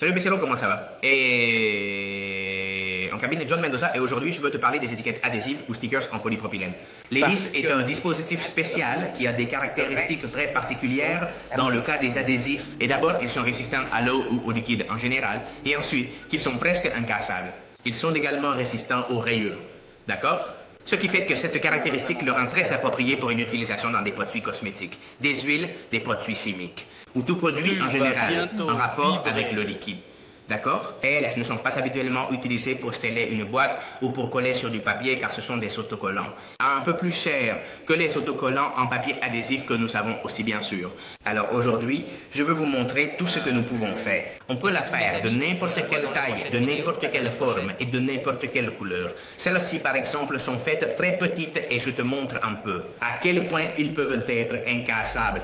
Salut Bessero, comment ça va? Et en cabine John Mendoza, et aujourd'hui je veux te parler des étiquettes adhésives ou stickers en polypropylène. L'hélice est un dispositif spécial qui a des caractéristiques très particulières dans le cas des adhésifs. Et d'abord, ils sont résistants à l'eau ou au liquide en général, et ensuite, qu'ils sont presque incassables. Ils sont également résistants aux rayures. D'accord? Ce qui fait que cette caractéristique le rend très approprié pour une utilisation dans des produits cosmétiques, des huiles, des produits chimiques, ou tout produit en général en rapport avec le liquide. D'accord? Elles ne sont pas habituellement utilisées pour sceller une boîte ou pour coller sur du papier car ce sont des autocollants. Un peu plus cher que les autocollants en papier adhésif que nous savons aussi bien sûr. Alors aujourd'hui, je veux vous montrer tout ce que nous pouvons faire. On peut la faire de n'importe quelle taille, de n'importe quelle forme et de n'importe quelle couleur. Celles-ci par exemple sont faites très petites et je te montre un peu à quel point ils peuvent être incassables.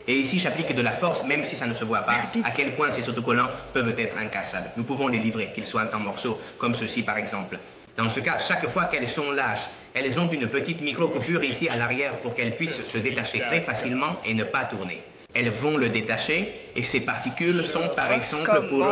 Et ici, j'applique de la force, même si ça ne se voit pas, à quel point ces autocollants peuvent être incassables. Nous pouvons les livrer, qu'ils soient en morceaux, comme ceci par exemple. Dans ce cas, chaque fois qu'elles sont lâches, elles ont une petite micro-coupure ici à l'arrière pour qu'elles puissent se détacher très facilement et ne pas tourner. Elles vont le détacher et ces particules sont par exemple pour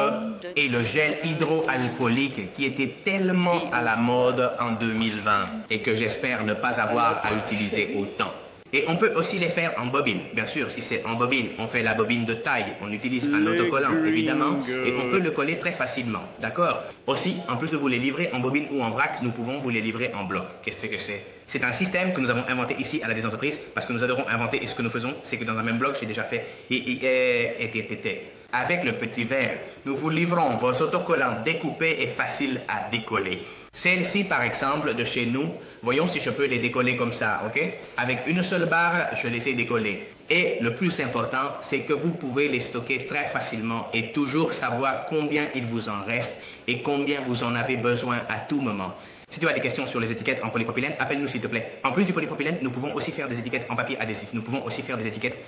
et le gel hydroalcoolique qui était tellement à la mode en 2020 et que j'espère ne pas avoir à utiliser autant. Et on peut aussi les faire en bobine. Bien sûr, si c'est en bobine, on fait la bobine de taille. On utilise un autocollant, évidemment, et on peut le coller très facilement. D'accord? Aussi, en plus de vous les livrer en bobine ou en vrac, nous pouvons vous les livrer en bloc. Qu'est-ce que c'est? C'est un système que nous avons inventé ici à la Désentreprises parce que nous adorons inventer et ce que nous faisons, c'est que dans un même bloc, j'ai déjà fait Avec le petit verre, nous vous livrons vos autocollants découpés et faciles à décoller. Celles-ci, par exemple, de chez nous, voyons si je peux les décoller comme ça, ok? Avec une seule barre, je les ai décollées. Et le plus important, c'est que vous pouvez les stocker très facilement et toujours savoir combien il vous en reste et combien vous en avez besoin à tout moment. Si tu as des questions sur les étiquettes en polypropylène, appelle-nous s'il te plaît. En plus du polypropylène, nous pouvons aussi faire des étiquettes en papier adhésif. Nous pouvons aussi faire des étiquettes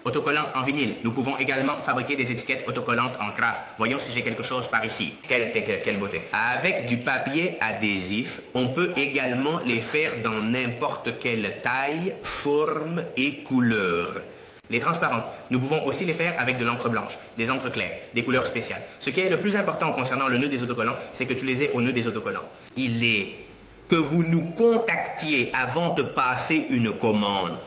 autocollants en vinyle. Nous pouvons également fabriquer des étiquettes autocollantes en craft. Voyons si j'ai quelque chose par ici. Quelle beauté. Avec du papier adhésif, on peut également les faire dans n'importe quelle taille, forme et couleur. Les transparentes, nous pouvons aussi les faire avec de l'encre blanche, des encres claires, des couleurs spéciales. Ce qui est le plus important concernant le nœud des autocollants, c'est que tu les aies au nœud des autocollants. Il est que vous nous contactiez avant de passer une commande.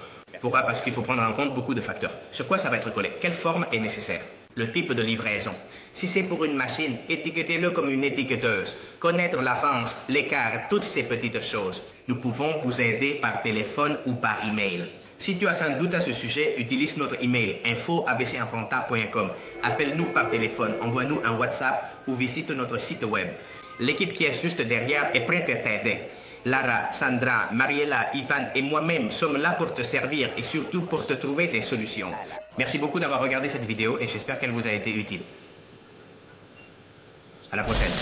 Pourquoi? Parce qu'il faut prendre en compte beaucoup de facteurs. Sur quoi ça va être collé? Quelle forme est nécessaire? Le type de livraison. Si c'est pour une machine, étiquetez-le comme une étiqueteuse. Connaître l'avance, l'écart, toutes ces petites choses. Nous pouvons vous aider par téléphone ou par email. Si tu as un doute à ce sujet, utilise notre email info@abcinfanta.com. Appelle-nous par téléphone, envoie-nous un WhatsApp ou visite notre site web. L'équipe qui est juste derrière est prête à t'aider. Lara, Sandra, Mariella, Ivan et moi-même sommes là pour te servir et surtout pour te trouver des solutions. Merci beaucoup d'avoir regardé cette vidéo et j'espère qu'elle vous a été utile. À la prochaine.